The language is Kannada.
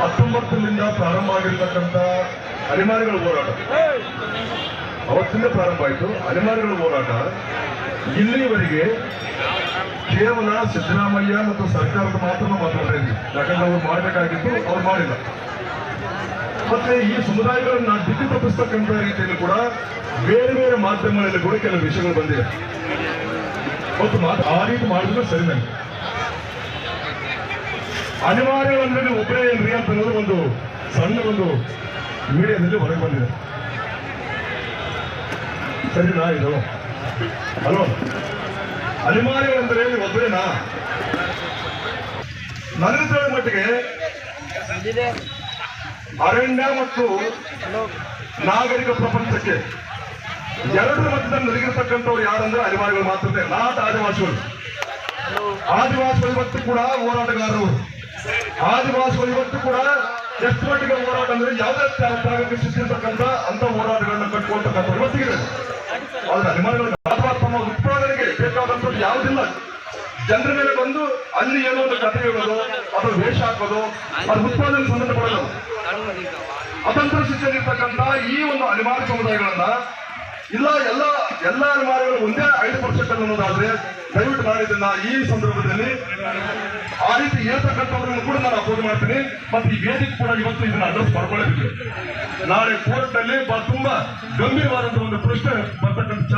19ರಿಂದ ಪ್ರಾರಂಭ ಆಗಿರ್ತಕ್ಕಂಥ ಅಲೆಮಾರಿಗಳ ಹೋರಾಟ ಅವತ್ತಿಂದ ಪ್ರಾರಂಭ ಆಯಿತು. ಅಲೆಮಾರಿಗಳ ಹೋರಾಟ ಇಲ್ಲಿವರೆಗೆ ಕೇವಲ ಸಿದ್ದರಾಮಯ್ಯ ಮತ್ತು ಸರ್ಕಾರದ ಮಾತ್ರ ಮಾತಾಡ್ತಾ ಇದ್ವಿ. ಯಾಕಂದ್ರೆ ಅವ್ರು ಮಾಡಬೇಕಾಗಿತ್ತು, ಅವ್ರು ಮಾಡಿಲ್ಲ. ಮತ್ತೆ ಈ ಸಮುದಾಯಗಳನ್ನ ದಿಕ್ಕು ತಪ್ಪಿಸ್ತಕ್ಕಂಥ ರೀತಿಯಲ್ಲಿ ಕೂಡ ಬೇರೆ ಬೇರೆ ಮಾಧ್ಯಮಗಳಲ್ಲಿ ಕೂಡ ಕೆಲವು ವಿಷಯಗಳು ಬಂದಿವೆ. ಮತ್ತು ಆ ರೀತಿ ಮಾಡಿದ್ರೆ ಸರಿ ನನಗೆ. ಅನಿವಾರ್ಯವಂದ್ರೆ ಒಬ್ಬರೇ ಏನ್ರಿ ಅಂತ ಅನ್ನೋದು ಒಂದು ಸಣ್ಣ ಒಂದು ಮೀಡಿಯಾದಲ್ಲಿ ಹೊರಗೆ ಬಂದಿದೆ. ಸರಿನಾ ಇದು? ಹಲೋ, ಅನಿವಾರ್ಯವಂದ್ರೆ ಒಬ್ಬರೇನಾ? ನನಗೆ ತಿಳಿದ ಮಟ್ಟಿಗೆ ಅರಣ್ಯ ಮತ್ತು ನಾಗರಿಕ ಪ್ರಪಂಚಕ್ಕೆ ಎರಡರ ಮಧ್ಯದಲ್ಲಿ ನಲಗಿರ್ತಕ್ಕಂಥವ್ರು ಯಾರಂದ್ರೆ ಅನಿವಾರ್ಯಗಳು ಮಾತ್ರನೇ, ನಾಟ್ ಆದಿವಾಸಿಗಳು. ಆದಿವಾಸಿಗಳು ಇವತ್ತು ಕೂಡ ಹೋರಾಟಗಾರರು. ಆದಿವಾಸಿಗಳು ಇವತ್ತು ಕೂಡ ಎಷ್ಟು ಮಟ್ಟಿಗೆ ಹೋರಾಟ ಅಂದ್ರೆ ಯಾವುದೇ ತ್ಯಾಗಕ್ಕೆ ಸಿಕ್ಕಿರ್ತಕ್ಕಂಥ ಅಂತ ಹೋರಾಟಗಳನ್ನ ಕಟ್ಕೊಳ್ತಕ್ಕಂಥ ಇವತ್ತಿಗೆ. ಆದ್ರೆ ಅನಿವಾರ್ಯಗಳು ಅಥವಾ ತಮ್ಮ ಉತ್ಪಾದನೆಗೆ ಬೇಕಾದಂಥದ್ದು ಯಾವುದಿಲ್ಲ. ಜನರ ಮೇಲೆ ಬಂದು ಅಲ್ಲಿ ಏನೋ ಒಂದು ಕಥೆ ಹೇಳೋದು ಅಥವಾ ವೇಷ ಹಾಕೋದು, ಅದು ಉತ್ಪಾದನೆ ಸಂಬಂಧಪಡೋದು. ಅತಂತ್ರ ಶಿಕ್ಷಣ ಈ ಒಂದು ಅನಿವಾರ್ಯ ಸಮುದಾಯಗಳನ್ನ ಇಲ್ಲ ಎಲ್ಲ ಅನಿವಾರ್ಯಗಳು ಒಂದೇ 5% ಅನ್ನೋದಾದ್ರೆ ದಯವಿಟ್ಟು ನಾನು ಇದನ್ನ ಈ ಸಂದರ್ಭದಲ್ಲಿ ಆ ರೀತಿ ಹೇಳ್ತಕ್ಕಂಥವ್ರನ್ನು ಕೂಡ ನಾನು ಅಪೋಸ್ ಮಾಡ್ತೀನಿ. ಮತ್ತೆ ಈ ವೇದಿಕೆ ಕೂಡ ಇವತ್ತು ಇದನ್ನ ಅಡ್ರೆಸ್ ಮಾಡ್ಕೊಳ್ಳಬೇಕು. ನಾಳೆ ಕೋರ್ಟ್ ನಲ್ಲಿ ತುಂಬಾ ಗಂಭೀರವಾದಂತಹ ಒಂದು ಪ್ರಶ್ನೆ ಬರ್ತಕ್ಕಂಥ